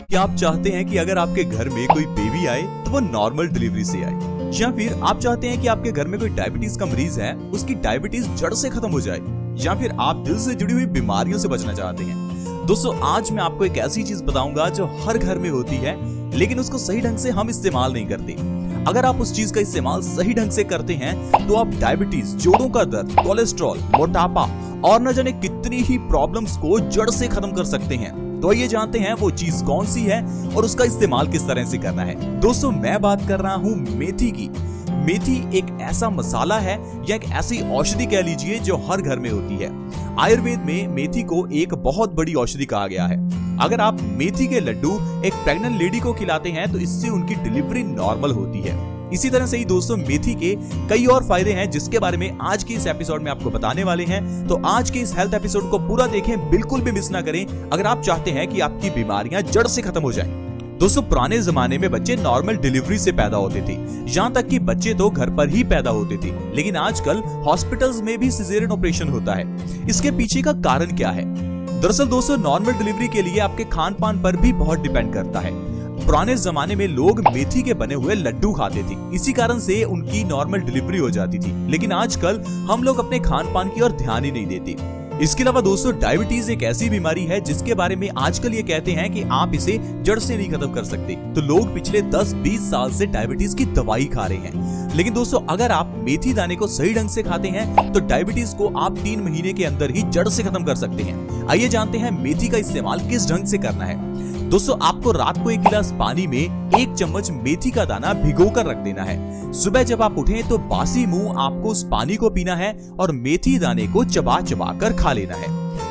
क्या आप चाहते हैं कि अगर आपके घर में कोई बेबी आए तो वो नॉर्मल डिलीवरी से आए, या फिर आप चाहते हैं कि आपके घर में कोई डायबिटीज का मरीज है उसकी डायबिटीज जड़ से खत्म हो जाए, या फिर आप दिल से जुड़ी हुई बीमारियों से बचना चाहते हैं। दोस्तों, आज मैं आपको एक ऐसी चीज बताऊंगा जो हर घर में होती है लेकिन उसको सही ढंग से हम इस्तेमाल नहीं करते। अगर आप उस चीज का इस्तेमाल सही ढंग से करते हैं तो आप डायबिटीज, जोड़ों का दर्द, कोलेस्ट्रॉल, मोटापा और न जाने कितनी ही प्रॉब्लम्स को जड़ से खत्म कर सकते हैं। तो ये जानते हैं वो चीज कौन सी है और उसका इस्तेमाल किस तरह से करना है। दोस्तों, मैं बात कर रहा हूँ मेथी की। मेथी एक ऐसा मसाला है या एक ऐसी औषधि कह लीजिए जो हर घर में होती है। आयुर्वेद में मेथी को एक बहुत बड़ी औषधि कहा गया है। अगर आप मेथी के लड्डू एक प्रेग्नेंट लेडी को खिलाते हैं तो इससे उनकी डिलीवरी नॉर्मल होती है। इसी तरह से ही दोस्तों, मेथी के कई और फायदे हैं जिसके बारे में आज के इस एपिसोड में आपको बताने वाले हैं। तो आज के इस हेल्थ एपिसोड को पूरा देखें, बिल्कुल भी मिस ना करें अगर आप चाहते हैं कि आपकी बीमारियां जड़ से खत्म हो जाएं। दोस्तों, पुराने जमाने में बच्चे नॉर्मल डिलीवरी से पैदा होते थे, यहाँ तक कि बच्चे तो घर पर ही पैदा होते थे। लेकिन आजकल हॉस्पिटल्स में भी सिजेरियन ऑपरेशन होता है। इसके पीछे का कारण क्या है? दरअसल दोस्तों, नॉर्मल डिलीवरी के लिए आपके खान पान पर भी बहुत डिपेंड करता है। पुराने जमाने में लोग मेथी के बने हुए लड्डू खाते थे, इसी कारण से उनकी नॉर्मल डिलीवरी हो जाती थी। लेकिन आजकल हम लोग अपने खान पान की ओर ध्यान ही नहीं देते। इसके अलावा दोस्तों, डायबिटीज एक ऐसी बीमारी है जिसके बारे में आजकल ये कहते हैं कि आप इसे जड़ से नहीं खत्म कर सकते। तो लोग पिछले 10-20 साल से डायबिटीज की दवाई खा रहे हैं। लेकिन दोस्तों, अगर आप मेथी दाने को सही ढंग से खाते हैं तो डायबिटीज को आप 3 महीने के अंदर ही जड़ से खत्म कर सकते हैं। आइए जानते हैं मेथी का इस्तेमाल किस ढंग से करना है। दोस्तों, आपको रात को 1 गिलास पानी में 1 चम्मच मेथी का दाना भिगोकर रख देना है। सुबह जब आप उठें तो बासी मुंह आपको उस पानी को पीना है और मेथी दाने को चबा चबा कर खा लेना है।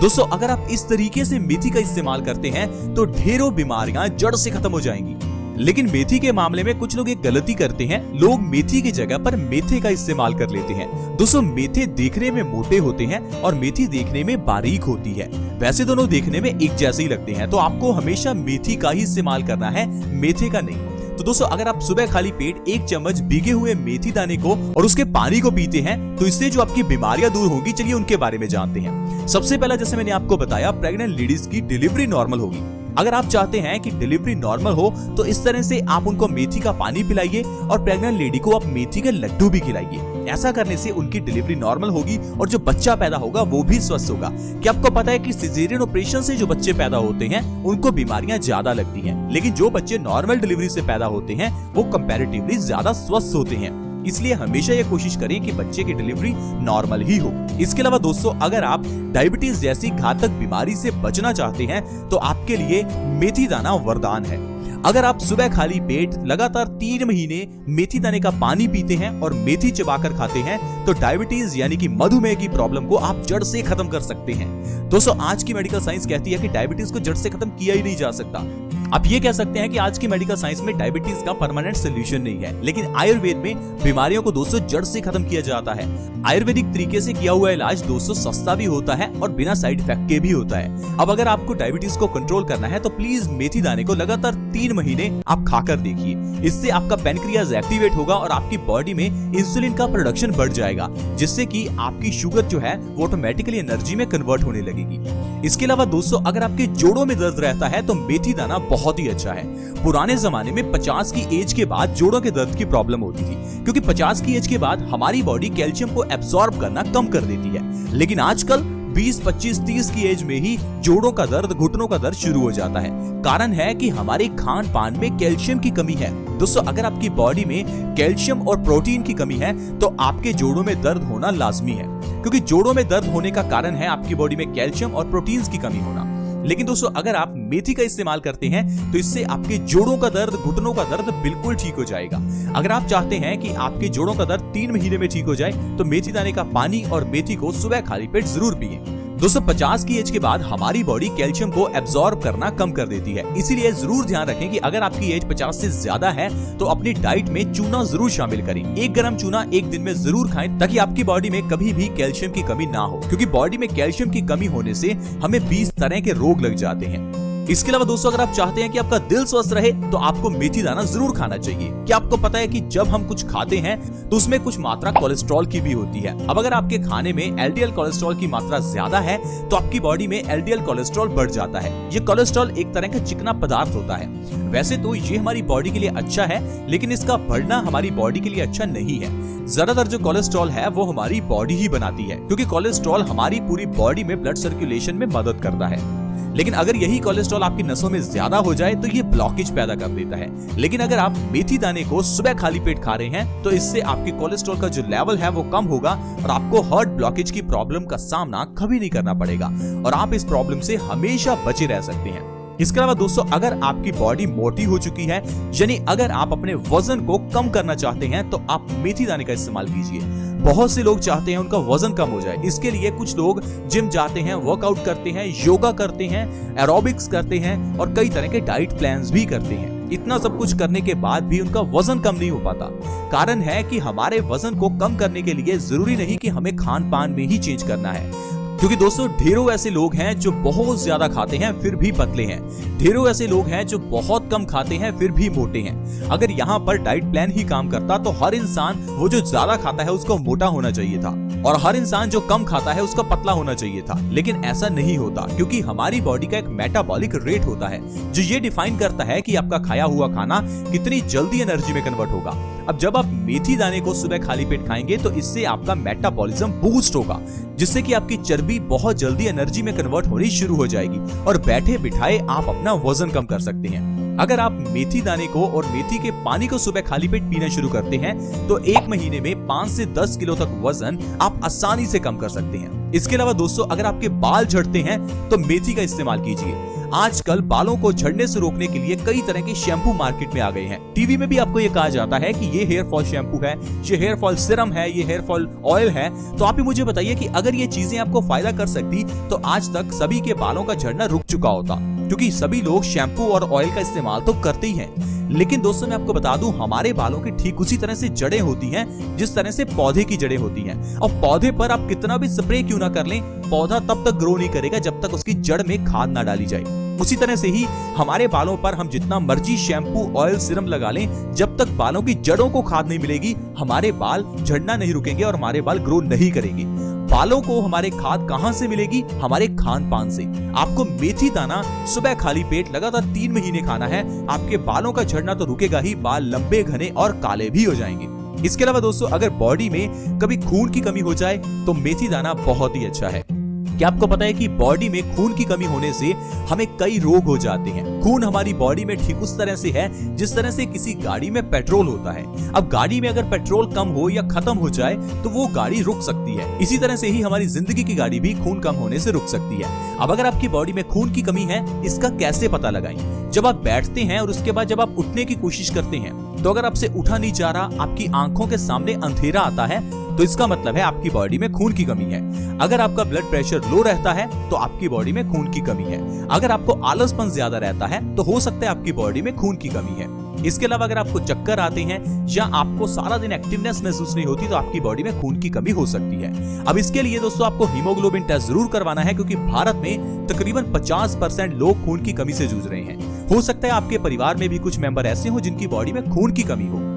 दोस्तों, अगर आप इस तरीके से मेथी का इस्तेमाल करते हैं तो ढेरों बीमारियां जड़ से खत्म हो जाएंगी। लेकिन मेथी के मामले में कुछ लोग एक गलती करते हैं। लोग मेथी की जगह पर मेथे का इस्तेमाल कर लेते हैं। दोस्तों, मेथे देखने में मोटे होते हैं और मेथी देखने में बारीक होती है। वैसे दोनों देखने में एक जैसे ही लगते हैं, तो आपको हमेशा मेथी का ही इस्तेमाल करना है, मेथे का नहीं। तो दोस्तों, अगर आप सुबह खाली पेट 1 चम्मच भीगे हुए मेथी दाने को और उसके पानी को पीते हैं तो इससे जो आपकी बीमारियां दूर होंगी। चलिए उनके बारे में जानते हैं। सबसे पहला, जैसे मैंने आपको बताया, प्रेग्नेंट लेडीज की डिलीवरी नॉर्मल होगी। अगर आप चाहते हैं कि डिलीवरी नॉर्मल हो तो इस तरह से आप उनको मेथी का पानी पिलाइए और प्रेग्नेंट लेडी को आप मेथी के लड्डू भी खिलाइए। ऐसा करने से उनकी डिलीवरी नॉर्मल होगी और जो बच्चा पैदा होगा वो भी स्वस्थ होगा। क्या आपको पता है कि सिजेरियन ऑपरेशन से जो बच्चे पैदा होते हैं उनको बीमारियां ज्यादा लगती हैं, लेकिन जो बच्चे नॉर्मल डिलीवरी से पैदा होते हैं वो कंपैरेटिवली ज्यादा स्वस्थ होते हैं। इसलिए हमेशा ये कोशिश करें कि बच्चे की डिलीवरी नॉर्मल ही हो। इसके अलावा दोस्तों, अगर आप डायबिटीज जैसी घातक बीमारी से बचना चाहते हैं तो आपके लिए मेथी दाना वरदान है। अगर आप सुबह खाली पेट लगातार 3 महीने मेथी दाने का पानी पीते हैं और मेथी चबाकर खाते हैं तो डायबिटीज यानी कि मधुमेह की प्रॉब्लम को आप जड़ से खत्म कर सकते हैं। दोस्तों, आज की मेडिकल साइंस कहती है कि डायबिटीज को जड़ से खत्म किया ही नहीं जा सकता। आप ये कह सकते हैं कि आज की मेडिकल साइंस में डायबिटीज का परमानेंट सोल्यूशन नहीं है, लेकिन आयुर्वेद में बीमारियों को दोस्तों जड़ से खत्म किया जाता है। आयुर्वेदिक तरीके से किया हुआ इलाज दोस्तों सस्ता भी होता है और बिना साइड इफेक्ट के भी होता है। अब अगर आपको डायबिटीज को कंट्रोल करना है तो प्लीज मेथी दाने को लगातार 3 महीने आप खाकर देखिए। इससे आपका पैनक्रियाज एक्टिवेट होगा और आपकी बॉडी में इंसुलिन का प्रोडक्शन बढ़ जाएगा, जिससे कि आपकी शुगर जो है वो ऑटोमेटिकली एनर्जी में कन्वर्ट होने लगेगी। इसके अलावा दोस्तों, अगर आपके जोड़ों में दर्द रहता है तो मेथी दाना बहुत ही अच्छा है। पुराने जमाने में 50 की एज के बाद जोड़ों के दर्द की प्रॉब्लम होती थी, क्योंकि 50 की एज के बाद हमारी बॉडी कैल्शियम को एब्सॉर्ब करना कम कर देती है। लेकिन आजकल 20, 25, 30 की एज में ही जोड़ों का दर्द, घुटनों का दर्द शुरू हो जाता है। कारण है कि हमारे खान पान में कैल्शियम की कमी है। दोस्तों, अगर आपकी बॉडी में कैल्शियम और प्रोटीन की कमी है तो आपके जोड़ों में दर्द होना लाजमी है, क्योंकि जोड़ों में दर्द होने का कारण है आपकी बॉडी में कैल्शियम और प्रोटीन की कमी होना। लेकिन दोस्तों, अगर आप मेथी का इस्तेमाल करते हैं तो इससे आपके जोड़ों का दर्द, घुटनों का दर्द बिल्कुल ठीक हो जाएगा। अगर आप चाहते हैं कि आपके जोड़ों का दर्द 3 महीने में ठीक हो जाए तो मेथी दाने का पानी और मेथी को सुबह खाली पेट जरूर पिएं। दोस्तों, 50 की एज के बाद हमारी बॉडी कैल्शियम को एब्सॉर्ब करना कम कर देती है। इसीलिए जरूर ध्यान रखें कि अगर आपकी एज 50 से ज्यादा है तो अपनी डाइट में चूना जरूर शामिल करें। 1 ग्राम चूना 1 दिन में जरूर खाएं ताकि आपकी बॉडी में कभी भी कैल्शियम की कमी ना हो, क्योंकि बॉडी में कैल्शियम की कमी होने से हमें 20 तरह के रोग लग जाते हैं। इसके अलावा दोस्तों अगर आप चाहते हैं कि आपका दिल स्वस्थ रहे तो आपको मेथी दाना जरूर खाना चाहिए। क्या आपको पता है कि जब हम कुछ खाते हैं तो उसमें कुछ मात्रा कोलेस्ट्रॉल की भी होती है। अब अगर आपके खाने में एलडीएल कोलेस्ट्रॉल की मात्रा ज्यादा है तो आपकी बॉडी में एलडीएल कोलेस्ट्रॉल बढ़ जाता है। ये कोलेस्ट्रॉल एक तरह का चिकना पदार्थ होता है। वैसे तो ये हमारी बॉडी के लिए अच्छा है, लेकिन इसका बढ़ना हमारी बॉडी के लिए अच्छा नहीं है। ज्यादातर जो कोलेस्ट्रॉल है वो हमारी बॉडी ही बनाती है, क्योंकि कोलेस्ट्रॉल हमारी पूरी बॉडी में ब्लड सर्कुलेशन में मदद करता है। लेकिन अगर यही कोलेस्ट्रॉल आपकी नसों में ज्यादा हो जाए तो ये ब्लॉकेज पैदा कर देता है। लेकिन अगर आप मेथी दाने को सुबह खाली पेट खा रहे हैं तो इससे आपके कोलेस्ट्रॉल का जो लेवल है वो कम होगा और आपको हार्ट ब्लॉकेज की प्रॉब्लम का सामना कभी नहीं करना पड़ेगा और आप इस प्रॉब्लम से हमेशा बचे रह सकते हैं। इसके अलावा दोस्तों अगर आपकी बॉडी मोटी हो चुकी है, यानी अगर आप अपने वजन को कम करना चाहते हैं तो आप मेथी दाने का इस्तेमाल कीजिए। बहुत से लोग चाहते हैं उनका वजन कम हो जाए, इसके लिए कुछ लोग जिम जाते हैं, वर्कआउट करते हैं, योगा करते हैं, एरोबिक्स करते हैं और कई तरह के डाइट प्लान्स भी करते हैं। इतना सब कुछ करने के बाद भी उनका वजन कम नहीं हो पाता। कारण है कि हमारे वजन को कम करने के लिए जरूरी नहीं कि हमें खान पान में ही चेंज करना है, क्योंकि दोस्तों ढेरों ऐसे लोग हैं जो बहुत ज्यादा खाते हैं फिर भी पतले हैं। ढेरों ऐसे लोग हैं जो बहुत कम खाते हैं फिर भी मोटे हैं। अगर यहाँ पर डाइट प्लान ही काम करता तो हर इंसान वो जो ज्यादा खाता है उसको मोटा होना चाहिए था और हर इंसान जो कम खाता है उसका पतला होना चाहिए था। लेकिन ऐसा नहीं होता, क्योंकि हमारी बॉडी का एक मेटाबॉलिक रेट होता है जो ये डिफाइन करता है कि आपका खाया हुआ खाना कितनी जल्दी एनर्जी में कन्वर्ट होगा। अब जब आप मेथी दाने को सुबह खाली पेट खाएंगे तो इससे आपका मेटाबॉलिज्म बूस्ट होगा, जिससे कि आपकी चर्बी बहुत जल्दी एनर्जी में कन्वर्ट होनी शुरू हो जाएगी और बैठे बिठाए आप अपना वजन कम कर सकते हैं। अगर आप मेथी दाने को और मेथी के पानी को सुबह खाली पेट पीना शुरू करते हैं तो 1 महीने में 5 से 10 किलो तक वजन आप आसानी से कम कर सकते हैं। इसके अलावा दोस्तों अगर आपके बाल झड़ते हैं तो मेथी का इस्तेमाल कीजिए। आजकल बालों को झड़ने से रोकने के लिए कई तरह के शैम्पू मार्केट में आ गए हैं। टीवी में भी आपको ये कहा जाता है कि ये हेयर फॉल शैम्पू है, ये हेयर फॉल सिरम है, ये हेयर फॉल ऑयल है। तो आप ही मुझे बताइए कि अगर ये चीजें आपको फायदा कर सकती तो आज तक सभी के बालों का झड़ना रुक चुका होता, क्योंकि सभी लोग शैम्पू और ऑयल का इस्तेमाल तो करते ही हैं। लेकिन दोस्तों मैं आपको बता दूं, हमारे बालों की ठीक उसी तरह से जड़ें होती हैं जिस तरह से पौधे की जड़ें होती हैं। और पौधे पर आप कितना भी स्प्रे क्यों ना कर लें, पौधा तब तक ग्रो नहीं करेगा जब तक उसकी जड़ में खाद ना डाली जाए। उसी तरह से ही हमारे बालों पर हम जितना मर्जी शैम्पू, ऑयल, सिरम लगा लें, जब तक बालों की जड़ों को खाद नहीं मिलेगी हमारे बाल झड़ना नहीं रुकेंगे और हमारे बाल ग्रो नहीं करेंगे। बालों को हमारे खाद कहां से मिलेगी? हमारे खान पान से। आपको मेथी दाना सुबह खाली पेट लगातार 3 महीने खाना है। आपके बालों का झड़ना तो रुकेगा ही, बाल लंबे, घने और काले भी हो जाएंगे। इसके अलावा दोस्तों अगर बॉडी में कभी खून की कमी हो जाए तो मेथी दाना बहुत ही अच्छा है। क्या आपको पता है कि बॉडी में खून की कमी होने से हमें कई रोग हो जाते हैं? खून हमारी बॉडी में ठीक उस तरह से है जिस तरह से किसी गाड़ी में पेट्रोल होता है। अब गाड़ी में अगर पेट्रोल कम हो या खत्म हो जाए तो वो गाड़ी रुक सकती है। इसी तरह से ही हमारी जिंदगी की गाड़ी भी खून कम होने से रुक सकती है। अब अगर आपकी बॉडी में खून की कमी है, इसका कैसे पता लगाएं? जब आप बैठते हैं और उसके बाद जब आप उठने की कोशिश करते हैं तो अगर आपसे उठा नहीं जा रहा, आपकी आंखों के सामने अंधेरा आता है, तो इसका मतलब है आपकी बॉडी में खून की कमी है। अगर आपका ब्लड प्रेशर लो रहता है तो आपकी बॉडी में खून की कमी है। अगर आपको आलसपन ज्यादा रहता है तो हो सकता है आपकी बॉडी में खून की कमी है। इसके अलावा अगर आपको चक्कर आते हैं या आपको सारा दिन एक्टिवनेस महसूस नहीं होती तो आपकी बॉडी में खून की कमी हो सकती है। अब इसके लिए दोस्तों आपको हीमोग्लोबिन टेस्ट जरूर करवाना है, क्योंकि भारत में तकरीबन 50% लोग खून की कमी से जूझ रहे हैं। हो सकता है आपके परिवार में भी कुछ मेंबर ऐसे हो जिनकी बॉडी में खून की कमी हो।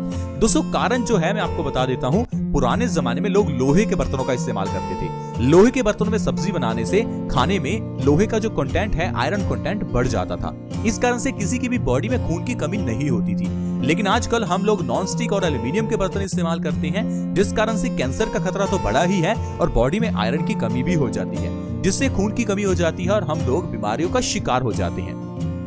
दोस्तों कारण जो है मैं आपको बता देता हूँ। पुराने जमाने में लोग लोहे के बर्तनों का इस्तेमाल करते थे। लोहे के बर्तनों में सब्जी बनाने से खाने में लोहे का जो कंटेंट है, आयरन कंटेंट बढ़ जाता था। इस कारण से किसी की भी बॉडी में खून की कमी नहीं होती थी। लेकिन आजकल हम लोग नॉन स्टिक और एल्यूमिनियम के बर्तन इस्तेमाल करते हैं, जिस कारण से कैंसर का खतरा तो बड़ा ही है और बॉडी में आयरन की कमी भी हो जाती है, जिससे खून की कमी हो जाती है और हम लोग बीमारियों का शिकार हो जाते हैं।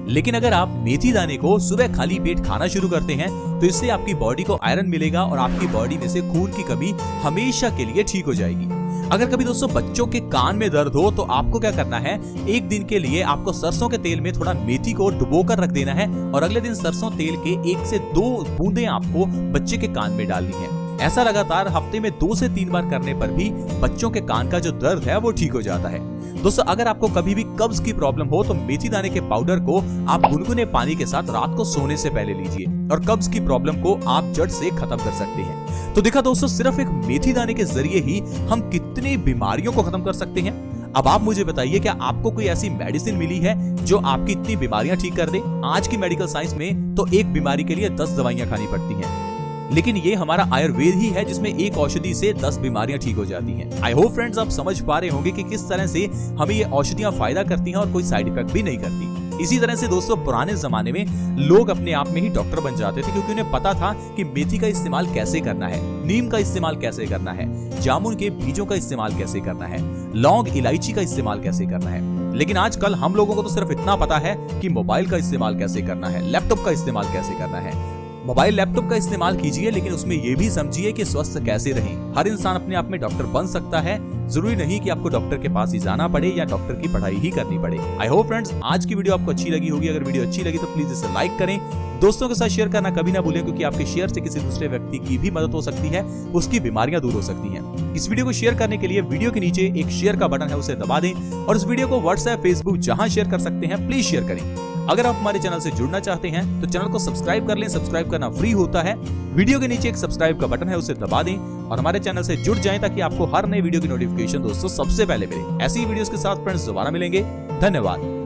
लेकिन अगर आप मेथी दाने को सुबह खाली पेट खाना शुरू करते हैं तो इससे आपकी बॉडी को आयरन मिलेगा और आपकी बॉडी में से खून की कमी हमेशा के लिए ठीक हो जाएगी। अगर कभी दोस्तों बच्चों के कान में दर्द हो तो आपको क्या करना है, एक दिन के लिए आपको सरसों के तेल में थोड़ा मेथी को डुबो कर रख देना है और अगले दिन सरसों तेल के 1 से 2 बूंदें आपको बच्चे के कान में डालनी है। ऐसा लगातार हफ्ते में 2 से 3 बार करने पर भी बच्चों के कान का जो दर्द है वो ठीक हो जाता है। दोस्तों अगर आपको कभी भी कब्ज की प्रॉब्लम हो तो मेथी दाने के पाउडर को आप गुनगुने पानी के साथ रात को सोने से पहले लीजिए और कब्ज की प्रॉब्लम को आप जड़ से खत्म कर सकते हैं। तो देखा दोस्तों, सिर्फ एक मेथी दाने के जरिए ही हम कितनी बीमारियों को खत्म कर सकते हैं। अब आप मुझे बताइए, क्या आपको कोई ऐसी मेडिसिन मिली है जो आपकी इतनी बीमारियां ठीक कर दे? आज की मेडिकल साइंस में तो एक बीमारी के लिए 10 दवाइयां खानी पड़ती हैं, लेकिन ये हमारा आयुर्वेद ही है जिसमें एक औषधि से 10 बीमारियां ठीक हो जाती हैं। आई होप फ्रेंड्स आप समझ पा रहे होंगे कि किस तरह से हमें ये औषधियां फायदा करती हैं और कोई साइड इफेक्ट भी नहीं करती। इसी तरह से दोस्तों, पुराने जमाने में लोग अपने आप में ही डॉक्टर बन जाते थे, क्योंकि उन्हें पता था कि मेथी का इस्तेमाल कैसे करना है, नीम का इस्तेमाल कैसे करना है, जामुन के बीजों का इस्तेमाल कैसे करना है, लौंग इलायची का इस्तेमाल कैसे करना है। लेकिन आजकल हम लोगों को तो सिर्फ इतना पता है कि मोबाइल का इस्तेमाल कैसे करना है, लैपटॉप का इस्तेमाल कैसे करना है। मोबाइल लैपटॉप का इस्तेमाल कीजिए, लेकिन उसमें यह भी समझिए कि स्वस्थ कैसे रहें। हर इंसान अपने आप में डॉक्टर बन सकता है, जरूरी नहीं कि आपको डॉक्टर के पास ही जाना पड़े या डॉक्टर की पढ़ाई ही करनी पड़े। आई होप फ्रेंड्स आज की वीडियो आपको अच्छी लगी होगी। अगर वीडियो अच्छी लगी तो प्लीज इसे लाइक करें, दोस्तों के साथ शेयर करना कभी ना भूलें, क्योंकि आपके शेयर से किसी दूसरे व्यक्ति की भी मदद हो सकती है, उसकी बीमारियां दूर हो सकती हैं। इस वीडियो को शेयर करने के लिए वीडियो के नीचे एक शेयर का बटन है, उसे दबा दें और इस वीडियो को व्हाट्सएप, फेसबुक जहां शेयर कर सकते हैं प्लीज शेयर करें। अगर आप हमारे चैनल से जुड़ना चाहते हैं तो चैनल को सब्सक्राइब कर लें, सब्सक्राइब करना फ्री होता है। वीडियो के नीचे एक सब्सक्राइब का बटन है, उसे दबा दें और हमारे चैनल से जुड़ जाएं ताकि आपको हर नए वीडियो की नोटिफिकेशन दोस्तों सबसे पहले मिले। ऐसी वीडियोस के साथ फ्रेंड्स दोबारा मिलेंगे। धन्यवाद।